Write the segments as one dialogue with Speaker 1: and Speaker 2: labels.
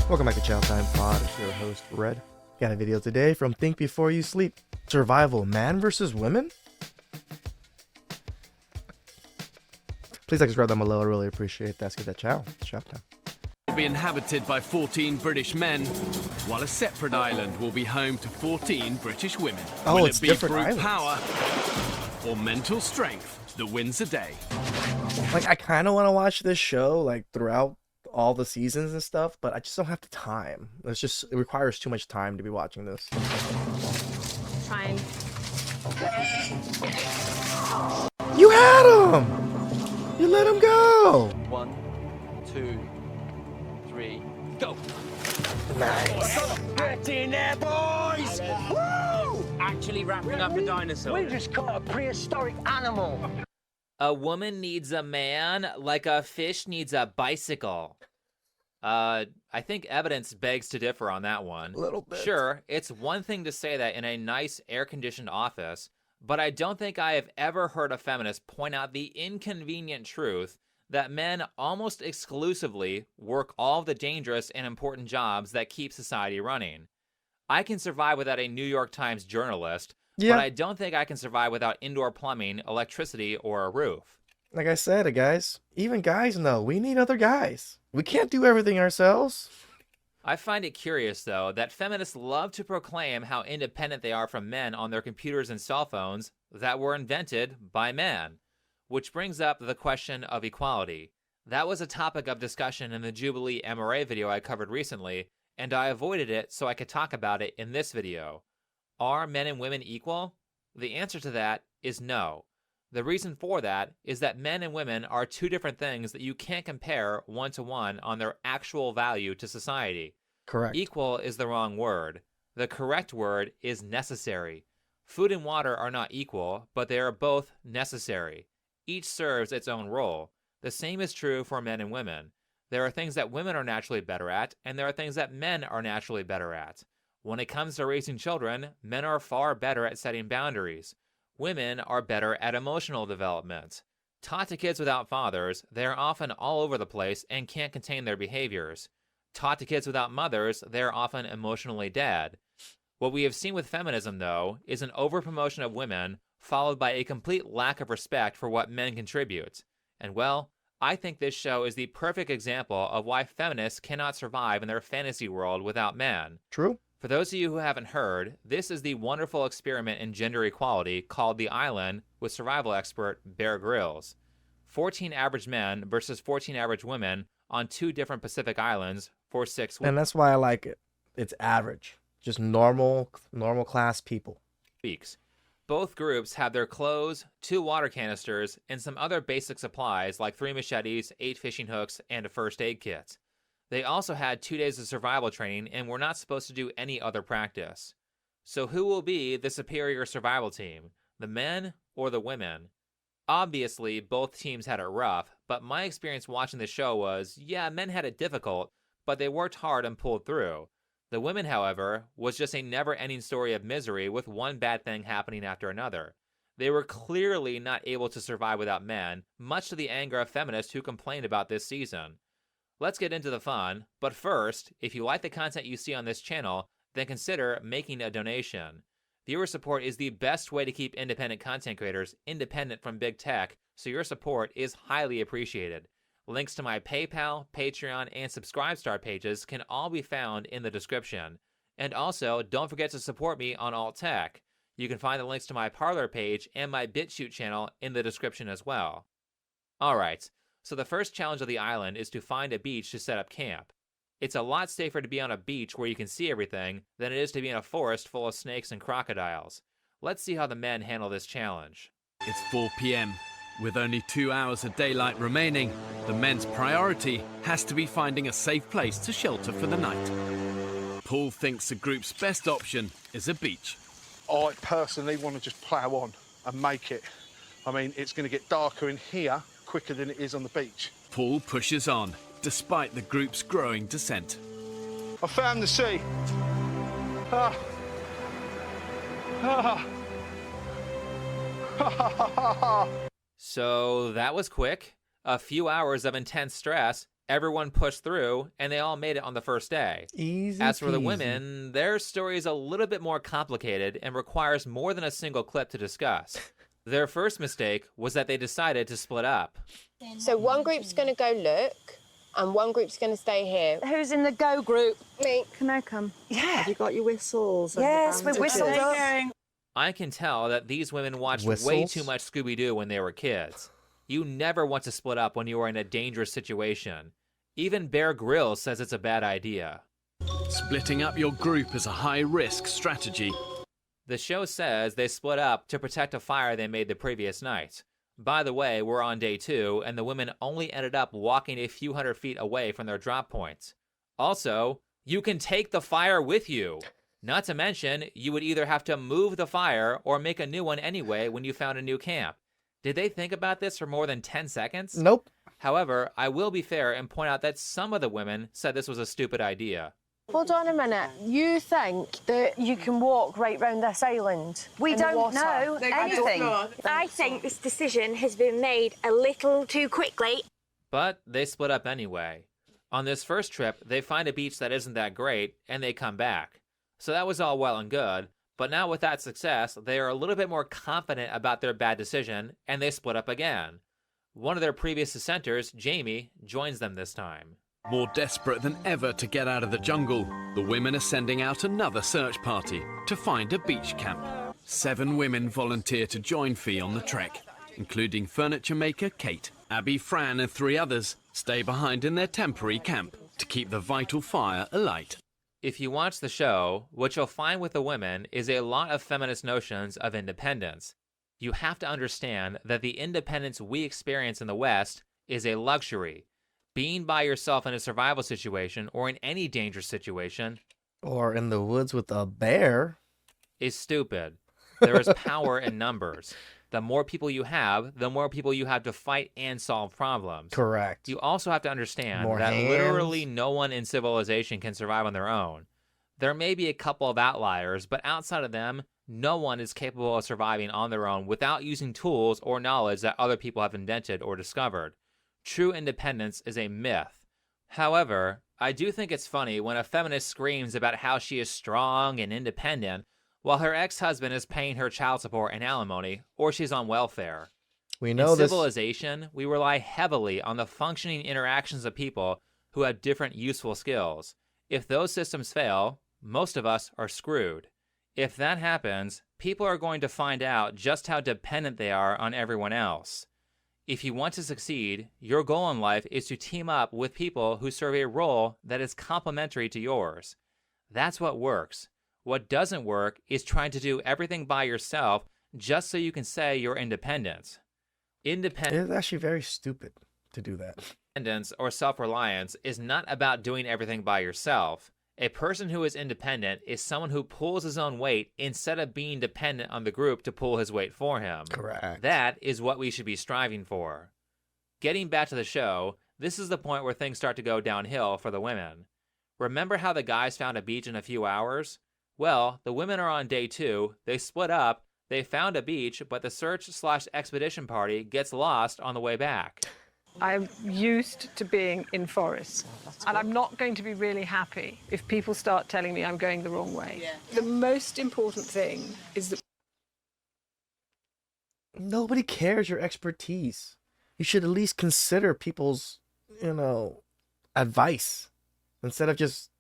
Speaker 1: Welcome back to TheChowTimePod. It's your host, Red. Got a video today from Think Before You Sleep. Survival, man versus women? Please like, subscribe down below. I really appreciate that. Let's get that chow. It's chow time.
Speaker 2: Will be inhabited by 14 British men, while a separate island will be home to 14 British women.
Speaker 1: Oh,
Speaker 2: Will
Speaker 1: it's
Speaker 2: it be
Speaker 1: different
Speaker 2: brute
Speaker 1: islands.
Speaker 2: power or mental strength that wins the day?
Speaker 1: Like, I kind of want to watch this show, like, throughout all the seasons and stuff, but I just don't have the time. It requires too much time to be watching this.
Speaker 3: Fine.
Speaker 1: You had him! You let him go!
Speaker 4: 1, 2, 3, go!
Speaker 1: Nice.
Speaker 5: Get in there, boys! Woo!
Speaker 4: Actually wrapping up a dinosaur.
Speaker 5: We just caught a prehistoric animal.
Speaker 6: A woman needs a man like a fish needs a bicycle. I think evidence begs to differ on that one.
Speaker 1: A little bit.
Speaker 6: Sure, it's one thing to say that in a nice air-conditioned office, but I don't think I have ever heard a feminist point out the inconvenient truth that men almost exclusively work all the dangerous and important jobs that keep society running. I can survive without a New York Times journalist, but I don't think I can survive without indoor plumbing, electricity, or a roof.
Speaker 1: Like I said, guys, even guys know we need other guys. We can't do everything ourselves.
Speaker 6: I find it curious, though, that feminists love to proclaim how independent they are from men on their computers and cell phones that were invented by men. Which brings up the question of equality. That was a topic of discussion in the Jubilee MRA video I covered recently, and I avoided it so I could talk about it in this video. Are men and women equal? The answer to that is no. The reason for that is that men and women are two different things that you can't compare one-to-one on their actual value to society.
Speaker 1: Correct.
Speaker 6: Equal is the wrong word. The correct word is necessary. Food and water are not equal, but they are both necessary. Each serves its own role. The same is true for men and women. There are things that women are naturally better at, and there are things that men are naturally better at. When it comes to raising children, men are far better at setting boundaries. Women are better at emotional development. Taught to kids without fathers, they are often all over the place and can't contain their behaviors. Taught to kids without mothers, they are often emotionally dead. What we have seen with feminism, though, is an overpromotion of women, followed by a complete lack of respect for what men contribute. And well, I think this show is the perfect example of why feminists cannot survive in their fantasy world without men.
Speaker 1: True.
Speaker 6: For those of you who haven't heard, this is the wonderful experiment in gender equality called The Island with survival expert Bear Grylls. 14 average men versus 14 average women on 2 different Pacific islands for 6 weeks.
Speaker 1: And that's why I like it. It's average. Just normal class people.
Speaker 6: Both groups have their clothes, 2 water canisters, and some other basic supplies like 3 machetes, 8 fishing hooks, and a first aid kit. They also had 2 days of survival training and were not supposed to do any other practice. So who will be the superior survival team, the men or the women? Obviously, both teams had it rough, but my experience watching the show was, yeah, men had it difficult, but they worked hard and pulled through. The women, however, was just a never-ending story of misery with one bad thing happening after another. They were clearly not able to survive without men, much to the anger of feminists who complained about this season. Let's get into the fun, but first, if you like the content you see on this channel, then consider making a donation. Viewer support is the best way to keep independent content creators independent from big tech, so your support is highly appreciated. Links to my PayPal, Patreon, and Subscribestar pages can all be found in the description. And also, don't forget to support me on Alt Tech. You can find the links to my Parler page and my BitChute channel in the description as well. Alright. So the first challenge of the island is to find a beach to set up camp. It's a lot safer to be on a beach where you can see everything than it is to be in a forest full of snakes and crocodiles. Let's see how the men handle this challenge.
Speaker 2: It's 4 p.m. With only 2 hours of daylight remaining, the men's priority has to be finding a safe place to shelter for the night. Paul thinks the group's best option is a beach.
Speaker 7: I personally want to just plough on and make it. I mean, it's going to get darker in here quicker than it is on the beach.
Speaker 2: Paul pushes on, despite the group's growing dissent.
Speaker 7: I found the sea. Ah. Ah. Ha ha ha ha ha.
Speaker 6: So that was quick. A few hours of intense stress, Everyone pushed through, and they all made it on the first day.
Speaker 1: Easy
Speaker 6: As for the
Speaker 1: peasy.
Speaker 6: women, their story is a little bit more complicated and requires more than a single clip to discuss. Their first mistake was that they decided to split up.
Speaker 3: So one group's going to go look, and one group's going to stay here.
Speaker 5: Who's in the go group?
Speaker 3: Me. Can I come?
Speaker 5: Yeah.
Speaker 8: Have you got your whistles? and
Speaker 5: Yes,
Speaker 8: your
Speaker 5: we whistled
Speaker 8: bandages?
Speaker 5: up.
Speaker 6: I can tell that these women watched way
Speaker 1: Whistles?
Speaker 6: too much Scooby-Doo when they were kids. You never want to split up when you are in a dangerous situation. Even Bear Grylls says it's a bad idea.
Speaker 2: Splitting up your group is a high-risk strategy.
Speaker 6: The show says they split up to protect a fire they made the previous night. By the way, we're on day 2, and the women only ended up walking a few hundred feet away from their drop points. Also, you can take the fire with you. Not to mention, you would either have to move the fire or make a new one anyway when you found a new camp. Did they think about this for more than 10 seconds?
Speaker 1: Nope.
Speaker 6: However, I will be fair and point out that some of the women said this was a stupid idea.
Speaker 3: Hold on a minute. You think that you can walk right round this island?
Speaker 5: We
Speaker 3: in the
Speaker 5: don't
Speaker 3: water?
Speaker 5: know anything.
Speaker 9: I think this decision has been made a little too quickly.
Speaker 6: But they split up anyway. On this first trip, they find a beach that isn't that great, and they come back. So that was all well and good, but now with that success, they are a little bit more confident about their bad decision, and they split up again. One of their previous dissenters, Jamie, joins them this time.
Speaker 2: More desperate than ever to get out of the jungle, the women are sending out another search party to find a beach camp. 7 women volunteer to join Fee on the trek, including furniture maker Kate. Abby, Fran and 3 others stay behind in their temporary camp to keep the vital fire alight.
Speaker 6: If you watch the show, what you'll find with the women is a lot of feminist notions of independence. You have to understand that the independence we experience in the West is a luxury. Being by yourself in a survival situation or in any dangerous situation
Speaker 1: Or in the woods with a bear.
Speaker 6: is stupid. There is power in numbers. The more people you have, the more people you have to fight and solve problems.
Speaker 1: Correct.
Speaker 6: You also have to understand
Speaker 1: More
Speaker 6: that
Speaker 1: hands.
Speaker 6: literally no one in civilization can survive on their own. There may be a couple of outliers, but outside of them, no one is capable of surviving on their own without using tools or knowledge that other people have invented or discovered. True independence is a myth. However, I do think it's funny when a feminist screams about how she is strong and independent while her ex-husband is paying her child support and alimony, or she's on welfare.
Speaker 1: We
Speaker 6: In
Speaker 1: know this.
Speaker 6: civilization, we rely heavily on the functioning interactions of people who have different useful skills. If those systems fail, most of us are screwed. If that happens, people are going to find out just how dependent they are on everyone else. If you want to succeed, your goal in life is to team up with people who serve a role that is complementary to yours. That's what works. What doesn't work is trying to do everything by yourself just so you can say you're independent.
Speaker 1: It's actually very stupid to do that.
Speaker 6: Independence or self-reliance is not about doing everything by yourself. A person who is independent is someone who pulls his own weight instead of being dependent on the group to pull his weight for him.
Speaker 1: Correct.
Speaker 6: That is what we should be striving for. Getting back to the show, this is the point where things start to go downhill for the women. Remember how the guys found a beach in a few hours? Well, the women are on day 2, they split up, they found a beach, but the search/expedition party gets lost on the way back.
Speaker 8: I'm used to being in forests, and I'm not going to be really happy if people start telling me I'm going the wrong way. The most important thing is that
Speaker 1: Nobody cares your expertise. You should at least consider people's, advice instead of just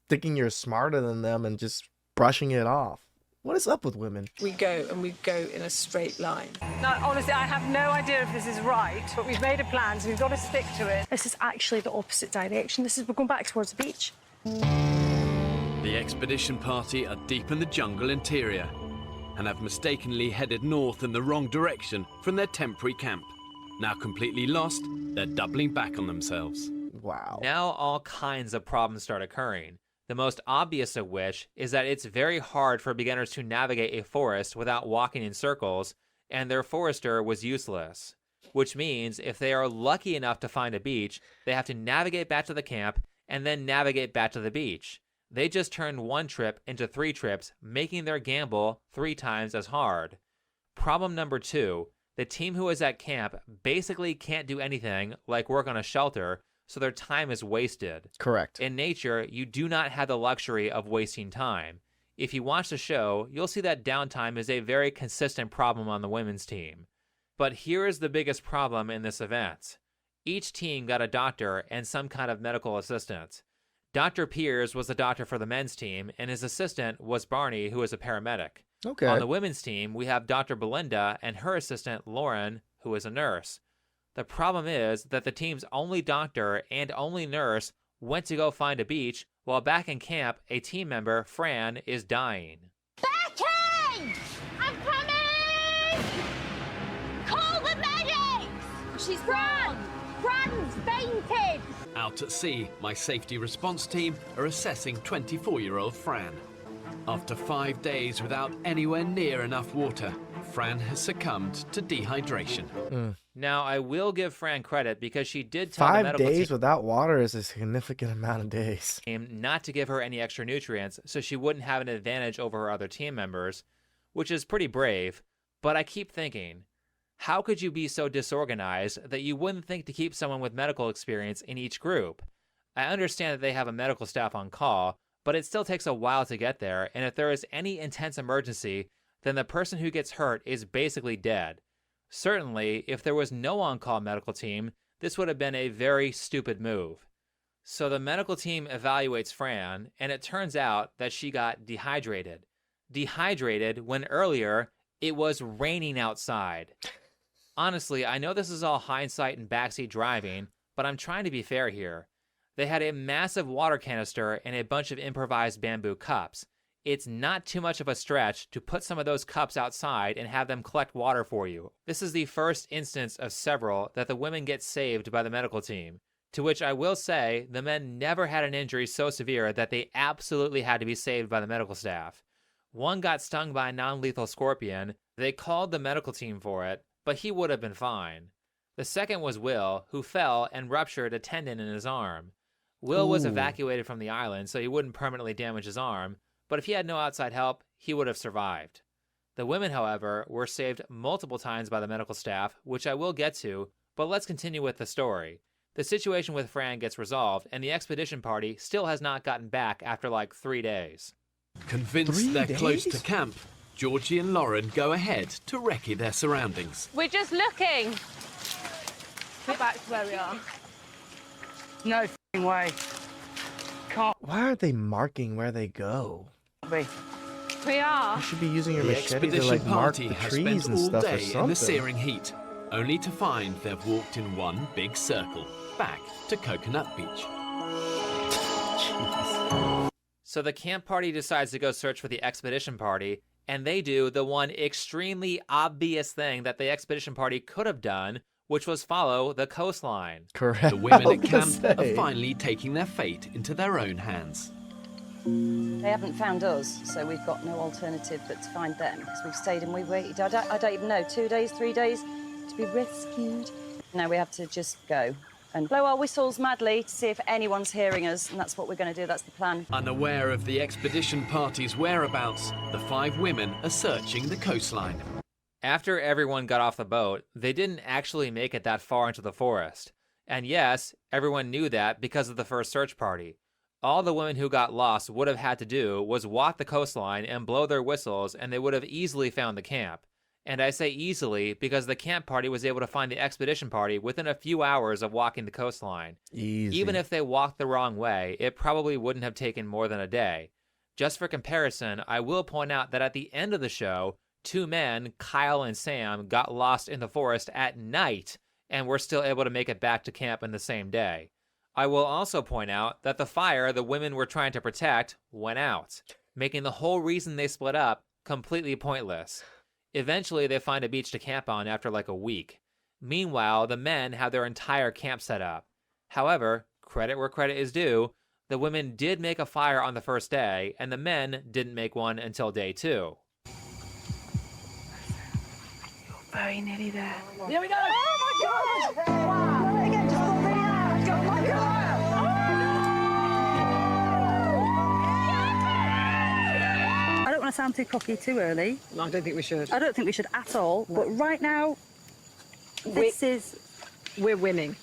Speaker 1: thinking you're smarter than them and just brushing it off. What is up with women?
Speaker 8: we go in a straight line. Now, honestly, I have no idea if this is right, but we've made a plan, so we've got to stick to it.
Speaker 9: This is actually the opposite direction. We're going back towards the beach.
Speaker 2: The expedition party are deep in the jungle interior and have mistakenly headed north in the wrong direction from their temporary camp. Now completely lost, they're doubling back on themselves.
Speaker 1: Wow.
Speaker 6: Now all kinds of problems start occurring. The most obvious of which is that it's very hard for beginners to navigate a forest without walking in circles, and their forester was useless. Which means if they are lucky enough to find a beach, they have to navigate back to the camp and then navigate back to the beach. They just turned one trip into 3 trips, making their gamble 3 times as hard. Problem number 2, the team who is at camp basically can't do anything, like work on a shelter, so their time is wasted.
Speaker 1: Correct.
Speaker 6: In nature, you do not have the luxury of wasting time. If you watch the show, you'll see that downtime is a very consistent problem on the women's team. But here is the biggest problem in this event. Each team got a doctor and some kind of medical assistant. Dr. Piers was the doctor for the men's team, and his assistant was Barney, who is a paramedic.
Speaker 1: Okay.
Speaker 6: On the women's team, we have Dr. Belinda and her assistant, Lauren, who is a nurse. The problem is that the team's only doctor and only nurse went to go find a beach, while back in camp, a team member, Fran, is dying.
Speaker 9: Becky! I'm coming! Call the medics! She's Fran! Fran's fainted!
Speaker 2: Out at sea, my safety response team are assessing 24-year-old Fran. After 5 days without anywhere near enough water, Fran has succumbed to dehydration.
Speaker 6: Now, I will give Fran credit because she did tell the
Speaker 1: 5
Speaker 6: medical
Speaker 1: days
Speaker 6: team
Speaker 1: without water is a significant amount of days.
Speaker 6: not to give her any extra nutrients so she wouldn't have an advantage over her other team members, which is pretty brave. But I keep thinking, how could you be so disorganized that you wouldn't think to keep someone with medical experience in each group? I understand that they have a medical staff on call, but it still takes a while to get there, and if there is any intense emergency, then the person who gets hurt is basically dead. Certainly, if there was no on-call medical team, this would have been a very stupid move. So the medical team evaluates Fran, and it turns out that she got dehydrated. Dehydrated when earlier it was raining outside. Honestly, I know this is all hindsight and backseat driving, but I'm trying to be fair here. They had a massive water canister and a bunch of improvised bamboo cups. It's not too much of a stretch to put some of those cups outside and have them collect water for you. This is the first instance of several that the women get saved by the medical team, to which I will say the men never had an injury so severe that they absolutely had to be saved by the medical staff. One got stung by a non-lethal scorpion. They called the medical team for it, but he would have been fine. The second was Will, who fell and ruptured a tendon in his arm. Will was evacuated from the island so he wouldn't permanently damage his arm, but if he had no outside help, he would have survived. The women, however, were saved multiple times by the medical staff, which I will get to, but let's continue with the story. The situation with Fran gets resolved, and the expedition party still has not gotten back after like 3 days.
Speaker 2: Convinced
Speaker 1: 3
Speaker 2: they're
Speaker 1: days?
Speaker 2: close to camp, Georgie and Lauren go ahead to recce their surroundings.
Speaker 3: We're just looking. Go back to where we are.
Speaker 5: No f***ing way. Can't
Speaker 1: Why aren't they marking where they go?
Speaker 5: be.
Speaker 3: We are.
Speaker 1: You should be using your
Speaker 2: The
Speaker 1: machete to
Speaker 2: expedition
Speaker 1: like mark
Speaker 2: party
Speaker 1: the
Speaker 2: has
Speaker 1: trees
Speaker 2: spent
Speaker 1: and
Speaker 2: all
Speaker 1: stuff or
Speaker 2: day in the
Speaker 1: something.
Speaker 2: searing heat, only to find they've walked in one big circle, back to Coconut Beach.
Speaker 6: So the camp party decides to go search for the expedition party, and they do the one extremely obvious thing that the expedition party could have done, which was follow the coastline.
Speaker 1: Correct.
Speaker 2: The women
Speaker 1: I
Speaker 2: at
Speaker 1: was
Speaker 2: camp
Speaker 1: gonna
Speaker 2: are
Speaker 1: say.
Speaker 2: finally taking their fate into their own hands.
Speaker 5: They haven't found us, so we've got no alternative but to find them, because we've stayed and we've waited. I don't even know, 2 days, 3 days to be rescued. Now we have to just go and blow our whistles madly to see if anyone's hearing us, and that's what we're going to do. That's the plan.
Speaker 2: Unaware of the expedition party's whereabouts, the 5 women are searching the coastline.
Speaker 6: After everyone got off the boat, they didn't actually make it that far into the forest. And yes, everyone knew that because of the first search party. All the women who got lost would have had to do was walk the coastline and blow their whistles, and they would have easily found the camp. And I say easily because the camp party was able to find the expedition party within a few hours of walking the coastline.
Speaker 1: Easy.
Speaker 6: Even if they walked the wrong way, it probably wouldn't have taken more than a day. Just for comparison, I will point out that at the end of the show, 2 men, Kyle and Sam, got lost in the forest at night and were still able to make it back to camp in the same day. I will also point out that the fire the women were trying to protect went out, making the whole reason they split up completely pointless. Eventually, they find a beach to camp on after like a week. Meanwhile, the men have their entire camp set up. However, credit where credit is due, the women did make a fire on the first day, and the men didn't make one until day 2.
Speaker 3: Very nearly there.
Speaker 5: Here we go! Oh my God! Wow! Again, just pull me out! Oh my God! I don't want to sound too cocky too early.
Speaker 8: No, I don't think we should.
Speaker 5: I don't think we should at all. But right now, we're
Speaker 8: We're winning.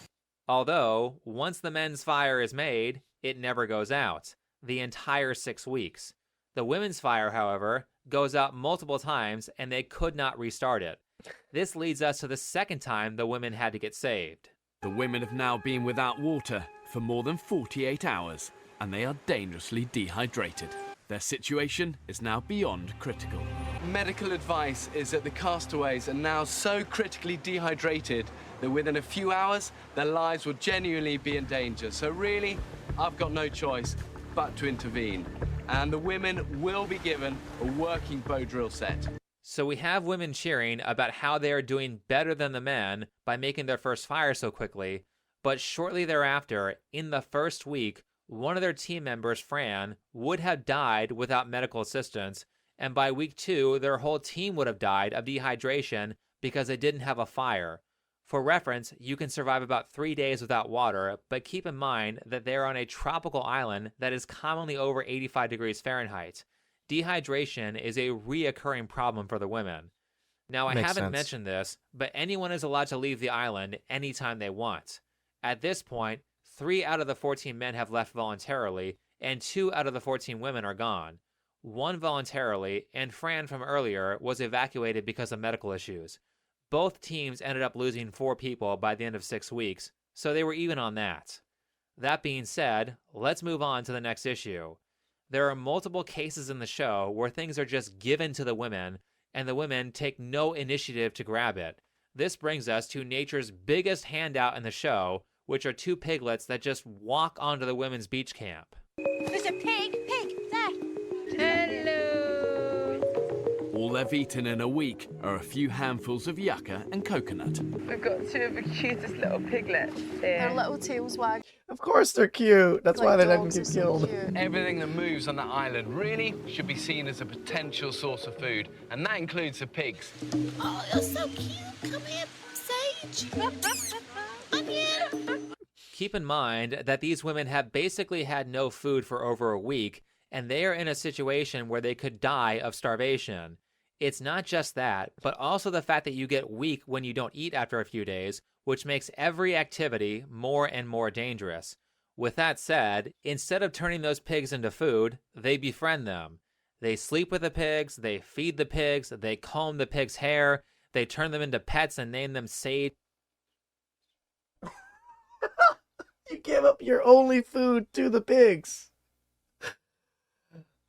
Speaker 6: Although, once the men's fire is made, it never goes out, the entire 6 weeks. The women's fire, however, goes out multiple times and they could not restart it. This leads us to the second time the women had to get saved.
Speaker 2: The women have now been without water for more than 48 hours, and they are dangerously dehydrated. Their situation is now beyond critical.
Speaker 10: Medical advice is that the castaways are now so critically dehydrated that within a few hours, their lives will genuinely be in danger. So really, I've got no choice but to intervene. And the women will be given a working bow drill set.
Speaker 6: So we have women cheering about how they are doing better than the men by making their first fire so quickly, but shortly thereafter, in the first week, one of their team members, Fran, would have died without medical assistance, and by week 2, their whole team would have died of dehydration because they didn't have a fire. For reference, you can survive about 3 days without water, but keep in mind that they are on a tropical island that is commonly over 85 degrees Fahrenheit. Dehydration is a reoccurring problem for the women. Now, I haven't mentioned this, but anyone is allowed to leave the island anytime they want. At this point, 3 out of the 14 men have left voluntarily, and 2 out of the 14 women are gone. 1 voluntarily, and Fran from earlier was evacuated because of medical issues. Both teams ended up losing 4 people by the end of 6 weeks, so they were even on that. That being said, let's move on to the next issue. There are multiple cases in the show where things are just given to the women, and the women take no initiative to grab it. This brings us to nature's biggest handout in the show, which are 2 piglets that just walk onto the women's beach camp.
Speaker 9: There's a pig there.
Speaker 3: Hello.
Speaker 2: All they've eaten in a week are a few handfuls of yucca and coconut.
Speaker 8: We've got 2 of the cutest little piglets here.
Speaker 3: Their little tails wag.
Speaker 1: Of course they're cute. That's why they didn't get killed.
Speaker 10: Everything that moves on that island really should be seen as a potential source of food, and that includes the pigs.
Speaker 9: Oh, you're so cute. Come here, Sage. Onion.
Speaker 6: Keep in mind that these women have basically had no food for over a week, and they are in a situation where they could die of starvation. It's not just that, but also the fact that you get weak when you don't eat after a few days, which makes every activity more and more dangerous. With that said, instead of turning those pigs into food, they befriend them. They sleep with the pigs, they feed the pigs, they comb the pigs' hair, they turn them into pets and name them Sage.
Speaker 1: You give up your only food to the pigs.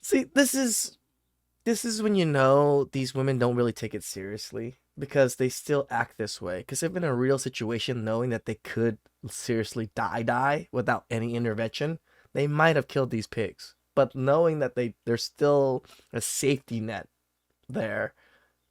Speaker 1: See, this is when you know these women don't really take it seriously, because they still act this way. Because if in a real situation, knowing that they could seriously die without any intervention, they might have killed these pigs. But knowing that there's still a safety net there,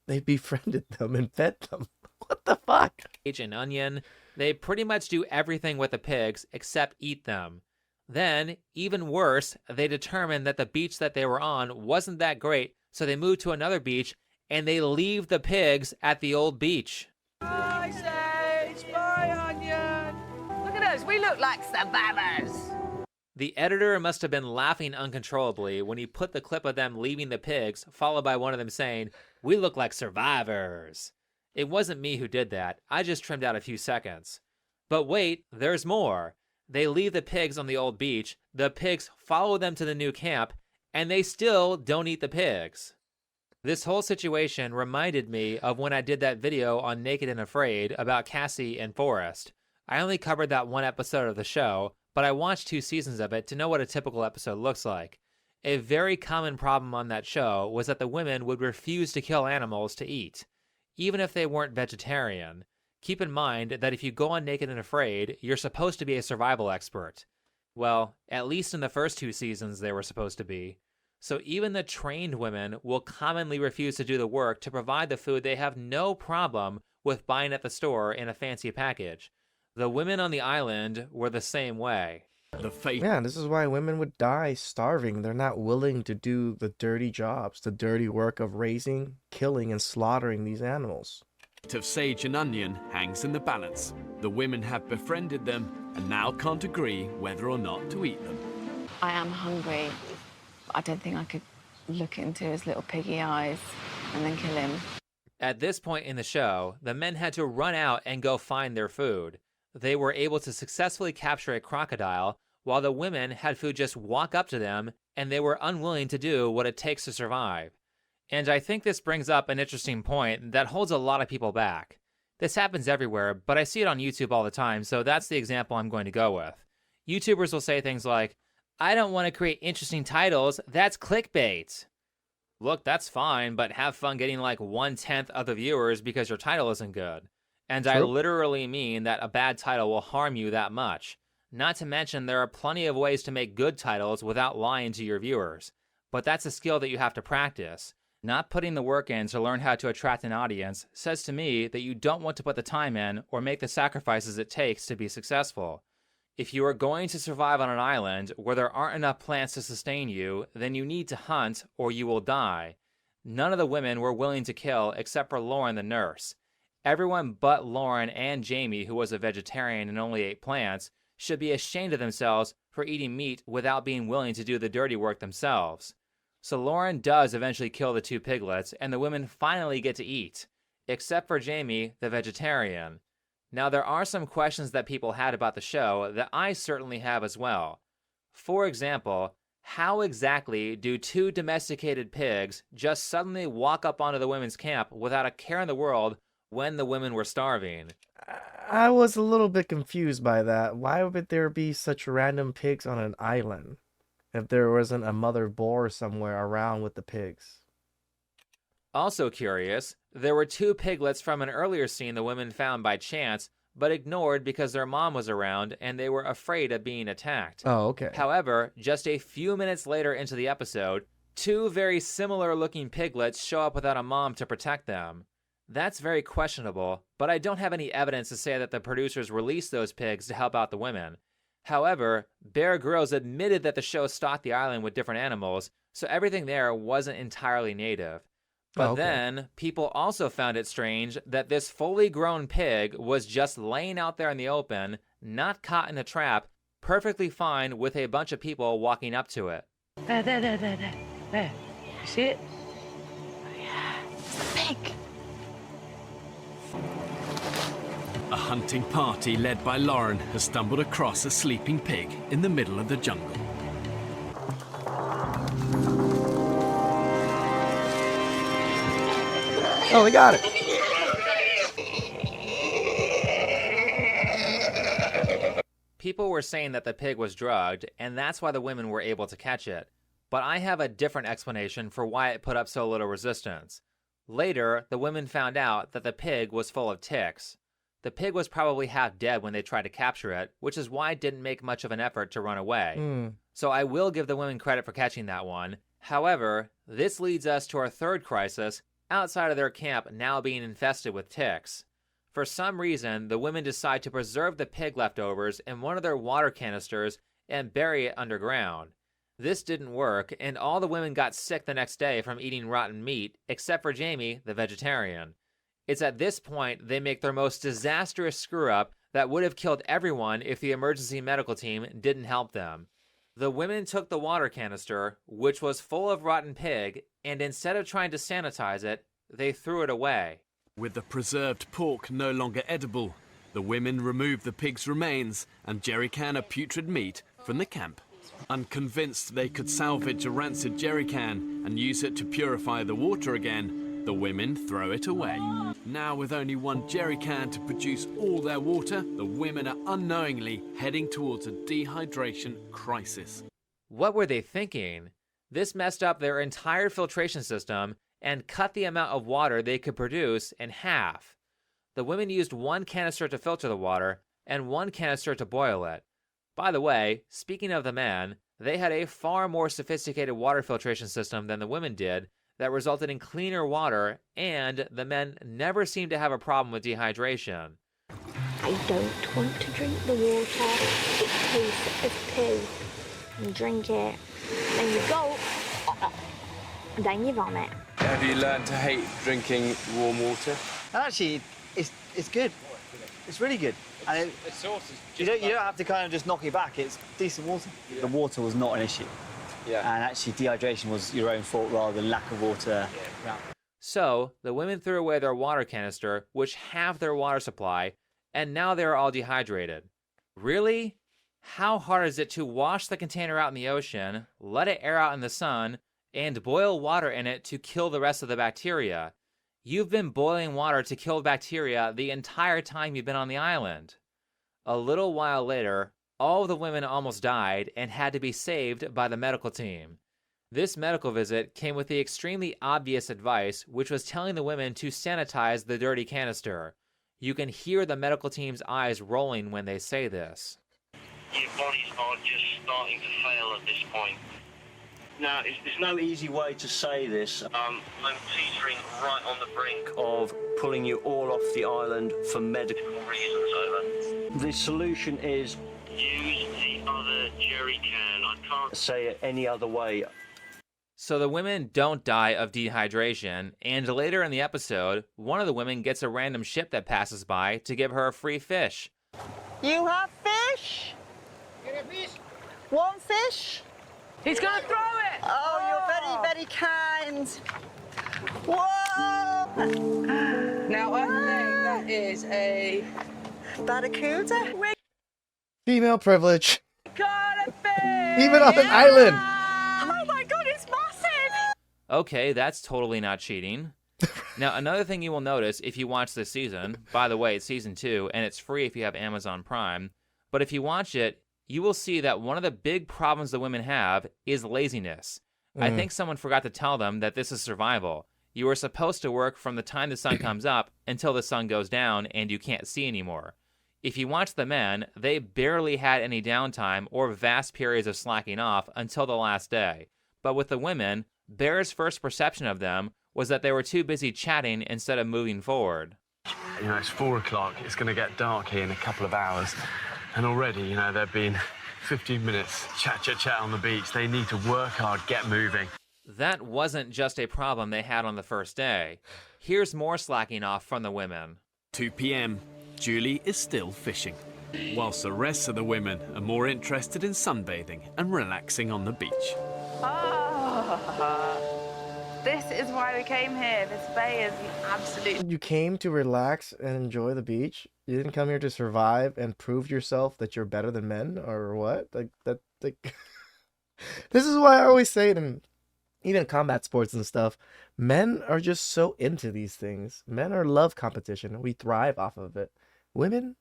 Speaker 1: they befriended them and fed them. What the fuck?
Speaker 6: And onion. They pretty much do everything with the pigs except eat them. Then, even worse, they determined that the beach that they were on wasn't that great, so they moved to another beach, and they leave the pigs at the old beach.
Speaker 8: Bye, Sage. Bye, Onion. Look at us. We look like survivors.
Speaker 6: The editor must have been laughing uncontrollably when he put the clip of them leaving the pigs, followed by one of them saying, "We look like survivors." It wasn't me who did that. I just trimmed out a few seconds. But wait, there's more. They leave the pigs on the old beach, the pigs follow them to the new camp, and they still don't eat the pigs. This whole situation reminded me of when I did that video on Naked and Afraid about Cassie and Forrest. I only covered that one episode of the show, but I watched 2 seasons of it to know what a typical episode looks like. A very common problem on that show was that the women would refuse to kill animals to eat, even if they weren't vegetarian. Keep in mind that if you go on Naked and Afraid, you're supposed to be a survival expert. Well, at least in the first 2 seasons they were supposed to be. So even the trained women will commonly refuse to do the work to provide the food they have no problem with buying at the store in a fancy package. The women on the island were the same way.
Speaker 1: Yeah, this is why women would die starving. They're not willing to do the dirty jobs, the dirty work of raising, killing, and slaughtering these animals.
Speaker 2: Of Sage and Onion hangs in the balance. The women have befriended them and now can't agree whether or not to eat them.
Speaker 11: I am hungry. I don't think I could look into his little piggy eyes and then kill him.
Speaker 6: At this point in the show, the men had to run out and go find their food. they were able to successfully capture a crocodile, while the women had food just walk up to them, and they were unwilling to do what it takes to survive. And I think this brings up an interesting point that holds a lot of people back. This happens everywhere, but I see it on YouTube all the time, so that's the example I'm going to go with. YouTubers will say things like, "I don't want to create interesting titles, that's clickbait." Look, that's fine, but have fun getting like 1/10 of the viewers because your title isn't good. And I literally mean that a bad title will harm you that much. Not to mention, there are plenty of ways to make good titles without lying to your viewers. But that's a skill that you have to practice. Not putting the work in to learn how to attract an audience says to me that you don't want to put the time in or make the sacrifices it takes to be successful. If you are going to survive on an island where there aren't enough plants to sustain you, then you need to hunt or you will die. None of the women were willing to kill except for Lauren the nurse. Everyone but Lauren and Jamie, who was a vegetarian and only ate plants, should be ashamed of themselves for eating meat without being willing to do the dirty work themselves. So Lauren does eventually kill the 2 piglets, and the women finally get to eat, except for Jamie, the vegetarian. Now, there are some questions that people had about the show that I certainly have as well. For example, how exactly do 2 domesticated pigs just suddenly walk up onto the women's camp without a care in the world when the women were starving?
Speaker 1: I was a little bit confused by that. Why would there be such random pigs on an island if there wasn't a mother boar somewhere around with the pigs?
Speaker 6: Also curious, there were 2 piglets from an earlier scene the women found by chance, but ignored because their mom was around and they were afraid of being attacked.
Speaker 1: Oh, okay.
Speaker 6: However, just a few minutes later into the episode, 2 very similar looking piglets show up without a mom to protect them. That's very questionable, but I don't have any evidence to say that the producers released those pigs to help out the women. However, Bear Grylls admitted that the show stocked the island with different animals, so everything there wasn't entirely native. But then, people also found it strange that this fully grown pig was just laying out there in the open, not caught in a trap, perfectly fine with a bunch of people walking up to it.
Speaker 3: There. You see it? Oh, yeah. It's the pig.
Speaker 2: A hunting party led by Lauren has stumbled across a sleeping pig in the middle of the jungle.
Speaker 1: Oh, they got it.
Speaker 6: People were saying that the pig was drugged, and that's why the women were able to catch it. But I have a different explanation for why it put up so little resistance. Later, the women found out that the pig was full of ticks. The pig was probably half dead when they tried to capture it, which is why it didn't make much of an effort to run away. So I will give the women credit for catching that one. However, this leads us to our third crisis, outside of their camp now being infested with ticks. For some reason, the women decide to preserve the pig leftovers in one of their water canisters and bury it underground. This didn't work, and all the women got sick the next day from eating rotten meat, except for Jamie, the vegetarian. It's at this point they make their most disastrous screw-up that would have killed everyone if the emergency medical team didn't help them. The women took the water canister, which was full of rotten pig, and instead of trying to sanitize it, they threw it away.
Speaker 2: With the preserved pork no longer edible, the women removed the pig's remains and jerrycan of putrid meat from the camp. Unconvinced they could salvage a rancid jerrycan and use it to purify the water again, the women throw it away. Now with only one jerrycan to produce all their water, the women are unknowingly heading towards a dehydration crisis.
Speaker 6: What were they thinking? This messed up their entire filtration system and cut the amount of water they could produce in half. The women used 1 canister to filter the water and 1 canister to boil it. By the way, speaking of the men, they had a far more sophisticated water filtration system than the women did that resulted in cleaner water, and the men never seemed to have a problem with dehydration.
Speaker 9: I don't want to drink the water. It tastes of poo. You drink it, then you go, and then you vomit.
Speaker 10: Have you learned to hate drinking warm water?
Speaker 12: Actually, it's good. It's really good. And
Speaker 4: The sauce is
Speaker 12: you don't have to kind of just knock it back. It's decent water.
Speaker 4: Yeah.
Speaker 12: The water was not an issue.
Speaker 10: Yeah.
Speaker 12: And actually, dehydration was your own fault rather than lack of water.
Speaker 6: So, the women threw away their water canister, which halved their water supply, and now they're all dehydrated. Really? How hard is it to wash the container out in the ocean, let it air out in the sun, and boil water in it to kill the rest of the bacteria? You've been boiling water to kill bacteria the entire time you've been on the island. A little while later, all of the women almost died and had to be saved by the medical team. This medical visit came with the extremely obvious advice, which was telling the women to sanitize the dirty canister. You can hear the medical team's eyes rolling when they say this.
Speaker 13: Your bodies are just starting to fail at this point. Now, there's no easy way to say this. I'm teetering right on the brink of pulling you all off the island for medical reasons, over. The solution is use the other jerry can. I can't say it any other way.
Speaker 6: So the women don't die of dehydration, and later in the episode, one of the women gets a random ship that passes by to give her a free fish.
Speaker 12: You have fish? One fish?
Speaker 8: He's going to throw it!
Speaker 12: Oh, you're very, very kind. Whoa!
Speaker 3: Now, I think that is a
Speaker 12: barracuda.
Speaker 1: Female privilege.
Speaker 8: Got a fish!
Speaker 1: Even on an island.
Speaker 8: Oh my God, it's massive!
Speaker 6: Okay, that's totally not cheating. Now, another thing you will notice if you watch this season, by the way, it's season 2, and it's free if you have Amazon Prime, but if you watch it, you will see that one of the big problems the women have is laziness. I think someone forgot to tell them that this is survival. You are supposed to work from the time the sun comes up until the sun goes down and you can't see anymore. If you watch the men, they barely had any downtime or vast periods of slacking off until the last day. But with the women, Bear's first perception of them was that they were too busy chatting instead of moving forward.
Speaker 10: You know, it's 4 o'clock. It's going to get dark here in a couple of hours. And already, you know, there've been 15 minutes chat on the beach. They need to work hard, get moving.
Speaker 6: That wasn't just a problem they had on the first day. Here's more slacking off from the women.
Speaker 2: 2 p.m. Julie is still fishing, whilst the rest of the women are more interested in sunbathing and relaxing on the beach.
Speaker 11: This is why we came here. This bay is absolute.
Speaker 1: You came to relax and enjoy the beach? You didn't come here to survive and prove yourself that you're better than men, or what? Like this is why I always say it in even combat sports and stuff. Men are just so into these things. Men are love competition. We thrive off of it. Women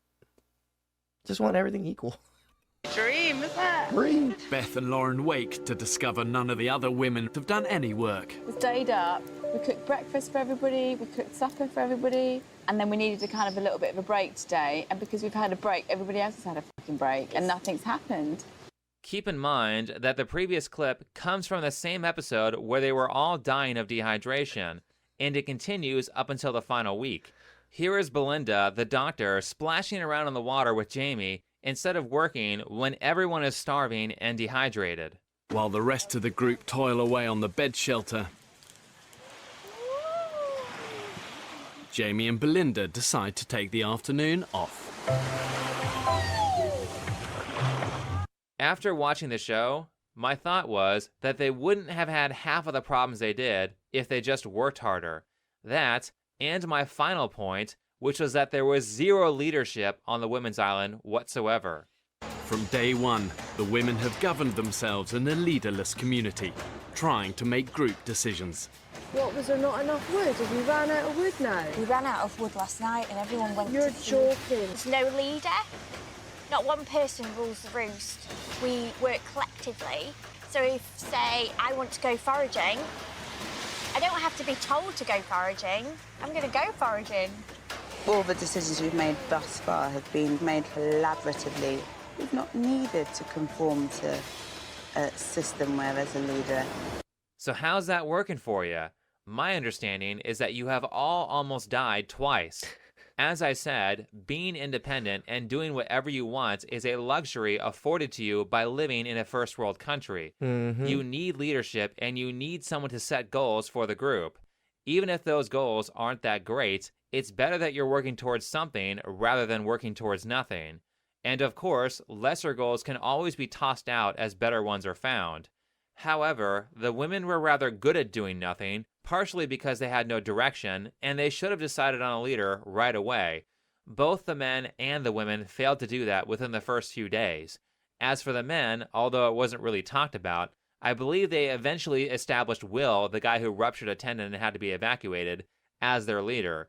Speaker 1: just want everything equal.
Speaker 11: Dream, isn't it?
Speaker 1: Dream.
Speaker 2: Beth and Lauren wake to discover none of the other women have done any work.
Speaker 11: We stayed up, we cooked breakfast for everybody, we cooked supper for everybody, and then we needed a kind of a little bit of a break today, and because we've had a break, everybody else has had a fucking break, and nothing's happened.
Speaker 6: Keep in mind that the previous clip comes from the same episode where they were all dying of dehydration, and it continues up until the final week. Here is Belinda, the doctor, splashing around in the water with Jamie instead of working when everyone is starving and dehydrated.
Speaker 2: While the rest of the group toil away on the bed shelter, Jamie and Belinda decide to take the afternoon off.
Speaker 6: After watching the show, my thought was that they wouldn't have had half of the problems they did if they just worked harder. That, and my final point, which was that there was zero leadership on the women's island whatsoever.
Speaker 2: From day one, the women have governed themselves in a leaderless community, trying to make group decisions.
Speaker 14: What, was there not enough wood? Have you ran out of wood now?
Speaker 9: We ran out of wood last night and everyone went
Speaker 14: You're
Speaker 9: to
Speaker 14: joking.
Speaker 9: There's no leader. Not one person rules the roost. We work collectively. So if, say, I want to go foraging, I don't have to be told to go foraging. I'm going to go foraging.
Speaker 15: All the decisions we've made thus far have been made collaboratively. We've not needed to conform to a system where there's a leader.
Speaker 6: So how's that working for you? My understanding is that you have all almost died twice. As I said, being independent and doing whatever you want is a luxury afforded to you by living in a first world country. You need leadership and you need someone to set goals for the group. Even if those goals aren't that great, it's better that you're working towards something rather than working towards nothing. And of course, lesser goals can always be tossed out as better ones are found. However, the women were rather good at doing nothing, partially because they had no direction, and they should have decided on a leader right away. Both the men and the women failed to do that within the first few days. As for the men, although it wasn't really talked about, I believe they eventually established Will, the guy who ruptured a tendon and had to be evacuated, as their leader.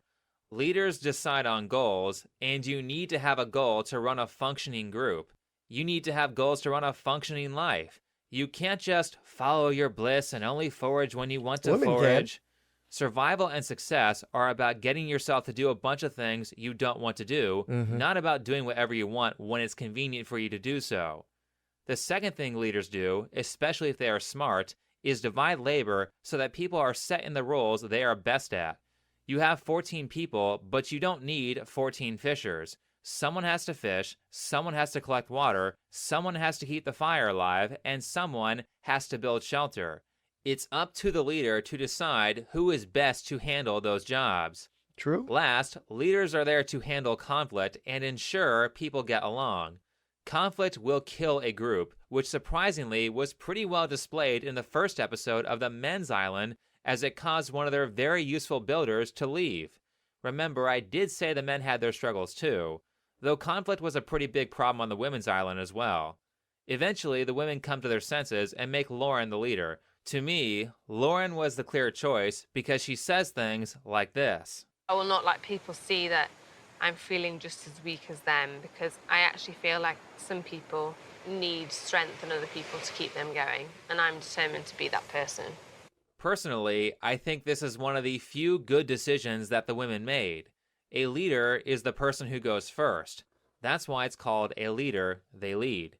Speaker 6: Leaders decide on goals, and you need to have a goal to run a functioning group. You need to have goals to run a functioning life. You can't just follow your bliss and only forage when you want to forage. Survival and success are about getting yourself to do a bunch of things you don't want to do, not about doing whatever you want when it's convenient for you to do so. The second thing leaders do, especially if they are smart, is divide labor so that people are set in the roles they are best at. You have 14 people, but you don't need 14 fishers. Someone has to fish, someone has to collect water, someone has to keep the fire alive, and someone has to build shelter. It's up to the leader to decide who is best to handle those jobs.
Speaker 1: True.
Speaker 6: Last, leaders are there to handle conflict and ensure people get along. Conflict will kill a group, which surprisingly was pretty well displayed in the first episode of the Men's Island, as it caused one of their very useful builders to leave. Remember, I did say the men had their struggles too, though conflict was a pretty big problem on the Women's Island as well. Eventually, the women come to their senses and make Lauren the leader. To me, Lauren was the clear choice because she says things like this.
Speaker 16: I will not let people see that I'm feeling just as weak as them, because I actually feel like some people need strength in other people to keep them going, and I'm determined to be that person.
Speaker 6: Personally, I think this is one of the few good decisions that the women made. A leader is the person who goes first. That's why it's called a leader, they lead.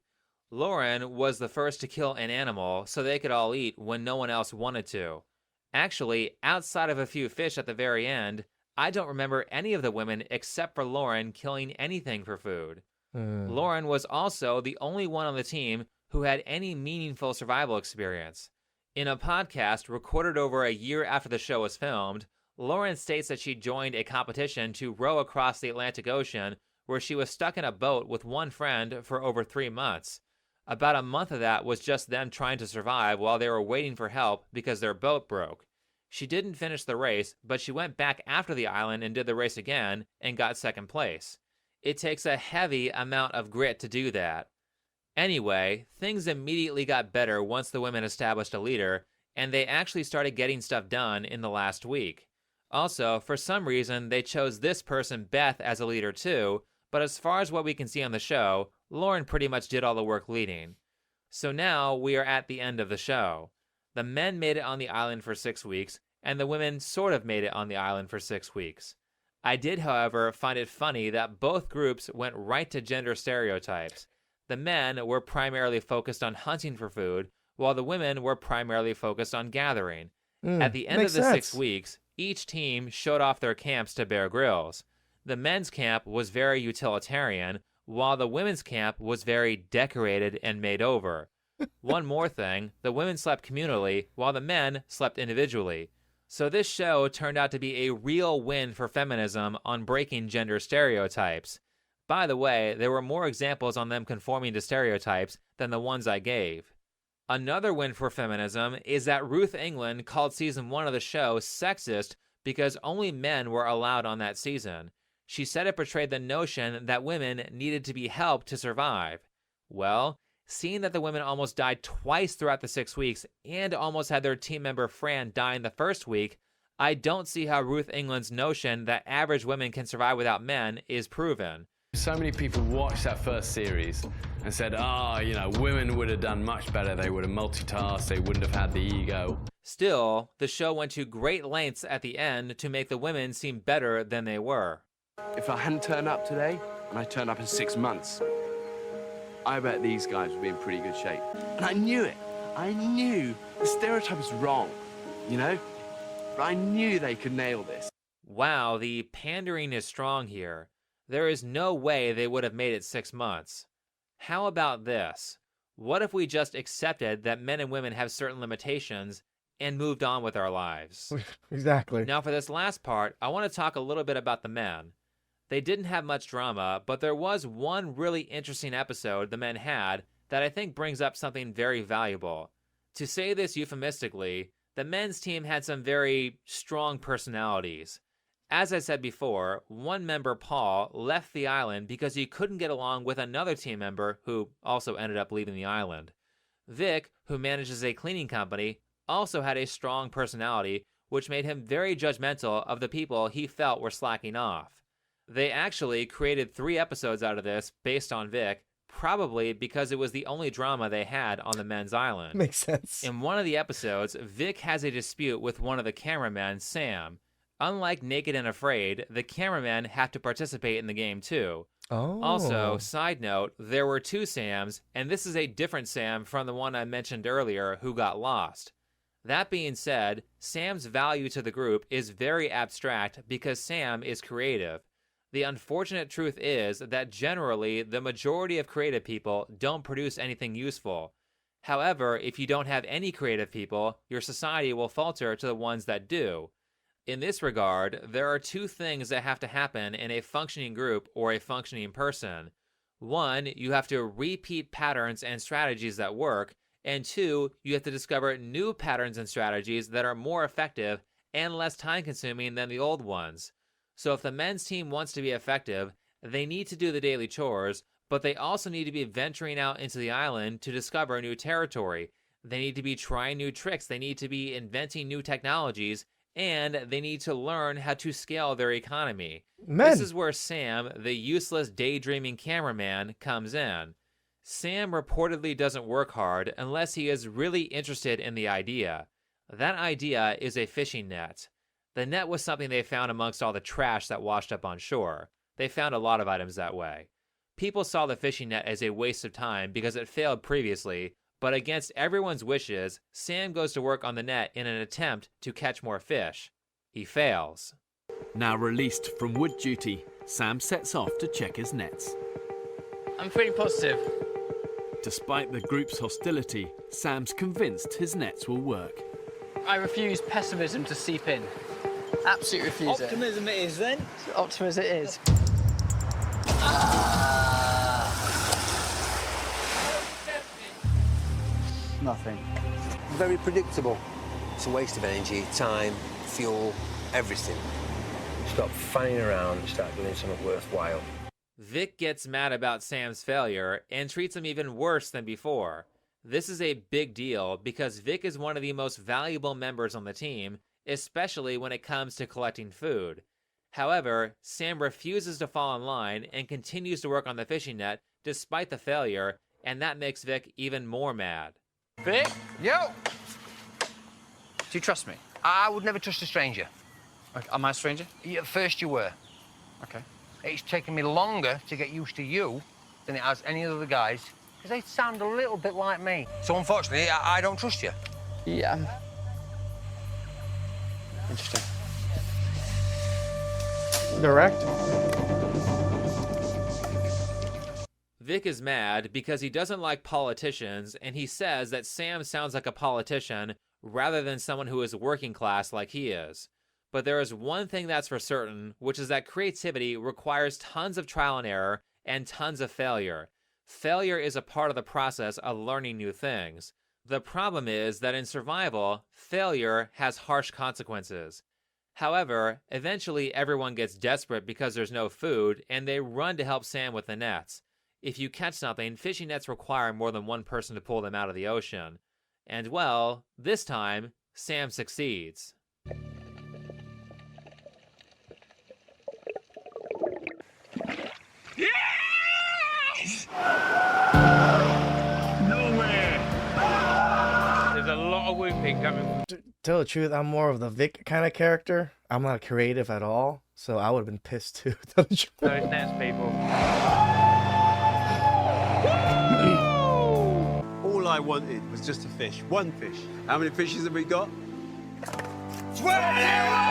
Speaker 6: Lauren was the first to kill an animal so they could all eat when no one else wanted to. Actually, outside of a few fish at the very end, I don't remember any of the women except for Lauren killing anything for food. Lauren was also the only one on the team who had any meaningful survival experience. In a podcast recorded over a year after the show was filmed, Lauren states that she joined a competition to row across the Atlantic Ocean where she was stuck in a boat with one friend for over 3 months. About a month of that was just them trying to survive while they were waiting for help because their boat broke. She didn't finish the race, but she went back after the island and did the race again and got second place. It takes a heavy amount of grit to do that. Anyway, things immediately got better once the women established a leader, and they actually started getting stuff done in the last week. Also, for some reason, they chose this person, Beth, as a leader too, but as far as what we can see on the show, Lauren pretty much did all the work leading. So now we are at the end of the show. The men made it on the island for 6 weeks, and the women sort of made it on the island for 6 weeks. I did, however, find it funny that both groups went right to gender stereotypes. The men were primarily focused on hunting for food, while the women were primarily focused on gathering. At the end of the 6 weeks, each team showed off their camps to Bear Grylls. The men's camp was very utilitarian, while the women's camp was very decorated and made over. One more thing, the women slept communally, while the men slept individually. So this show turned out to be a real win for feminism on breaking gender stereotypes. By the way, there were more examples on them conforming to stereotypes than the ones I gave. Another win for feminism is that Ruth England called season 1 of the show sexist because only men were allowed on that season. She said it portrayed the notion that women needed to be helped to survive. Well, seeing that the women almost died twice throughout the 6 weeks and almost had their team member Fran die in the first week, I don't see how Ruth England's notion that average women can survive without men is proven.
Speaker 10: So many people watched that first series and said, women would have done much better. They would have multitasked. They wouldn't have had the ego.
Speaker 6: Still, the show went to great lengths at the end to make the women seem better than they were.
Speaker 10: If I hadn't turned up today, and I turned up in 6 months, I bet these guys would be in pretty good shape. And I knew it. I knew the stereotype was wrong, But I knew they could nail this.
Speaker 6: Wow, the pandering is strong here. There is no way they would have made it 6 months. How about this? What if we just accepted that men and women have certain limitations and moved on with our lives?
Speaker 1: Exactly.
Speaker 6: Now for this last part, I want to talk a little bit about the men. They didn't have much drama, but there was one really interesting episode the men had that I think brings up something very valuable. To say this euphemistically, the men's team had some very strong personalities. As I said before, one member, Paul, left the island because he couldn't get along with another team member who also ended up leaving the island. Vic, who manages a cleaning company, also had a strong personality, which made him very judgmental of the people he felt were slacking off. They actually created 3 episodes out of this based on Vic, probably because it was the only drama they had on the men's island.
Speaker 1: Makes sense.
Speaker 6: In one of the episodes, Vic has a dispute with one of the cameramen, Sam. Unlike Naked and Afraid, the cameramen have to participate in the game too.
Speaker 1: Oh.
Speaker 6: Also, side note, there were 2 Sams, and this is a different Sam from the one I mentioned earlier who got lost. That being said, Sam's value to the group is very abstract because Sam is creative. The unfortunate truth is that generally the majority of creative people don't produce anything useful. However, if you don't have any creative people, your society will falter to the ones that do. In this regard, there are 2 things that have to happen in a functioning group or a functioning person. 1, you have to repeat patterns and strategies that work, and 2, you have to discover new patterns and strategies that are more effective and less time-consuming than the old ones. So if the men's team wants to be effective, they need to do the daily chores, but they also need to be venturing out into the island to discover new territory. They need to be trying new tricks, they need to be inventing new technologies, and they need to learn how to scale their economy. This is where Sam, the useless daydreaming cameraman, comes in. Sam reportedly doesn't work hard unless he is really interested in the idea. That idea is a fishing net. The net was something they found amongst all the trash that washed up on shore. They found a lot of items that way. People saw the fishing net as a waste of time because it failed previously, but against everyone's wishes, Sam goes to work on the net in an attempt to catch more fish. He fails.
Speaker 2: Now released from wood duty, Sam sets off to check his nets.
Speaker 4: I'm feeling positive.
Speaker 2: Despite the group's hostility, Sam's convinced his nets will work.
Speaker 4: I refuse pessimism to seep in.
Speaker 12: Absolutely refuse
Speaker 4: Optimism it is then.
Speaker 12: Optimism it is. Nothing.
Speaker 17: Very predictable. It's a waste of energy, time, fuel, everything. Stop fanning around and start doing something worthwhile.
Speaker 6: Vic gets mad about Sam's failure and treats him even worse than before. This is a big deal because Vic is one of the most valuable members on the team, especially when it comes to collecting food. However, Sam refuses to fall in line and continues to work on the fishing net despite the failure, and that makes Vic even more mad.
Speaker 4: Vic?
Speaker 18: Yo! Do you trust me? I would never trust a stranger.
Speaker 4: Okay, am I a stranger?
Speaker 18: Yeah, at first you were.
Speaker 4: Okay.
Speaker 18: It's taken me longer to get used to you than it has any other guys, because they sound a little bit like me. So unfortunately, I don't trust you.
Speaker 12: Yeah. Interesting.
Speaker 1: Direct.
Speaker 6: Vic is mad because he doesn't like politicians, and he says that Sam sounds like a politician rather than someone who is working class like he is. But there is one thing that's for certain, which is that creativity requires tons of trial and error and tons of failure. Failure is a part of the process of learning new things. The problem is that in survival, failure has harsh consequences. However, eventually everyone gets desperate because there's no food, and they run to help Sam with the nets. If you catch something, fishing nets require more than one person to pull them out of the ocean. And well, this time, Sam succeeds.
Speaker 4: Yes! Nowhere! There's a lot of whooping coming.
Speaker 1: To tell the truth, I'm more of the Vic kind of character. I'm not creative at all, so I would have been pissed too.
Speaker 4: Those nets, people.
Speaker 19: All I wanted was just a fish. One fish. How many fishes have we got?
Speaker 6: 20!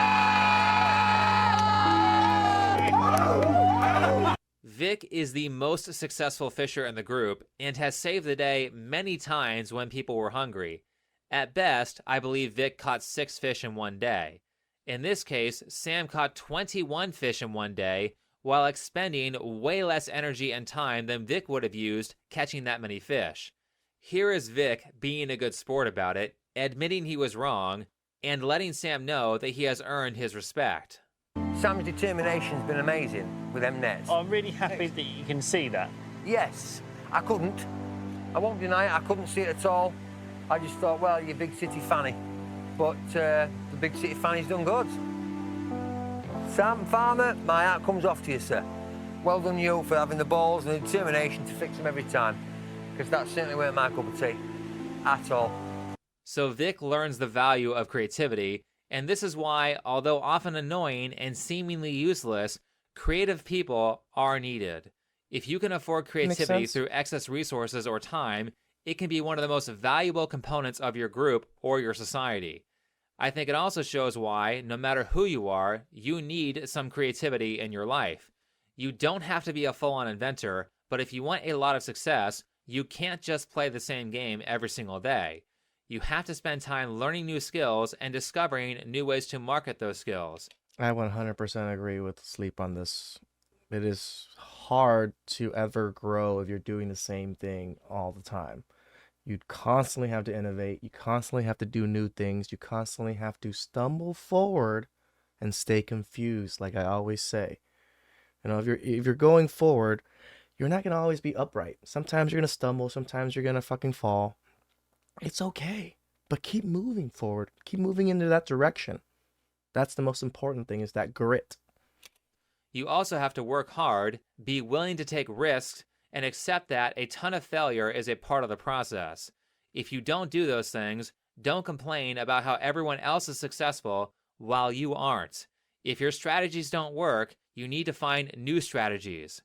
Speaker 6: Vic is the most successful fisher in the group and has saved the day many times when people were hungry. At best, I believe Vic caught 6 fish in one day. In this case, Sam caught 21 fish in one day while expending way less energy and time than Vic would have used catching that many fish. Here is Vic being a good sport about it, admitting he was wrong, and letting Sam know that he has earned his respect.
Speaker 18: Sam's determination's been amazing with them nets.
Speaker 20: I'm really happy that you can see that.
Speaker 18: Yes, I couldn't. I won't deny it, I couldn't see it at all. I just thought, well, you're a big city fanny. But the big city fanny's done good. Sam, farmer, my hat comes off to you, sir. Well done you for having the balls and the determination to fix them every time. Because that certainly weren't my cup of tea. At all.
Speaker 6: So Vic learns the value of creativity, and this is why, although often annoying and seemingly useless, creative people are needed. If you can afford creativity through excess resources or time, it can be one of the most valuable components of your group or your society. I think it also shows why, no matter who you are, you need some creativity in your life. You don't have to be a full-on inventor, but if you want a lot of success, you can't just play the same game every single day. You have to spend time learning new skills and discovering new ways to market those skills.
Speaker 1: I 100% agree with Sleep on this. It is hard to ever grow if you're doing the same thing all the time. You constantly have to innovate. You constantly have to do new things. You constantly have to stumble forward and stay confused, like I always say. You know, if you're going forward, you're not going to always be upright. Sometimes you're going to stumble. Sometimes you're going to fucking fall. It's okay. But keep moving forward. Keep moving into that direction. That's the most important thing, is that grit.
Speaker 6: You also have to work hard, be willing to take risks, and accept that a ton of failure is a part of the process. If you don't do those things, don't complain about how everyone else is successful while you aren't. If your strategies don't work, you need to find new strategies.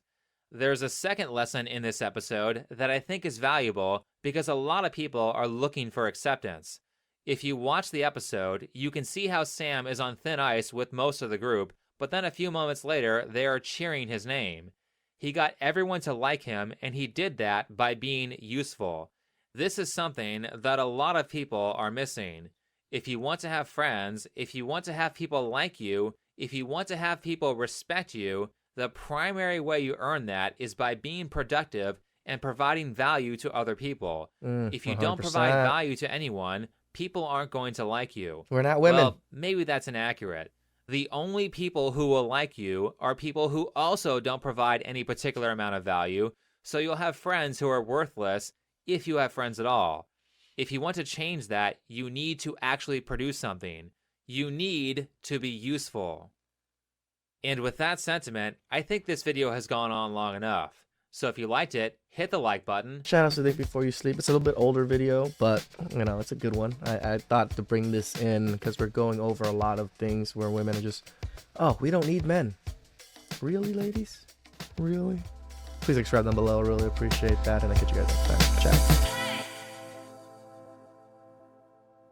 Speaker 6: There's a second lesson in this episode that I think is valuable because a lot of people are looking for acceptance. If you watch the episode, you can see how Sam is on thin ice with most of the group, but then a few moments later, they are cheering his name. He got everyone to like him, and he did that by being useful. This is something that a lot of people are missing. If you want to have friends, if you want to have people like you, if you want to have people respect you, the primary way you earn that is by being productive and providing value to other people. If you don't provide value to anyone, people aren't going to like you.
Speaker 1: We're not women.
Speaker 6: Well, maybe that's inaccurate. The only people who will like you are people who also don't provide any particular amount of value, so you'll have friends who are worthless if you have friends at all. If you want to change that, you need to actually produce something. You need to be useful. And with that sentiment, I think this video has gone on long enough. So if you liked it, hit the like button.
Speaker 1: Shout out to Think Before You Sleep. It's a little bit older video, but you know, it's a good one. I thought to bring this in because we're going over a lot of things where women are just, oh, we don't need men. Really, ladies? Really? Please subscribe down below. I really appreciate that. And I'll catch you guys next time. Ciao.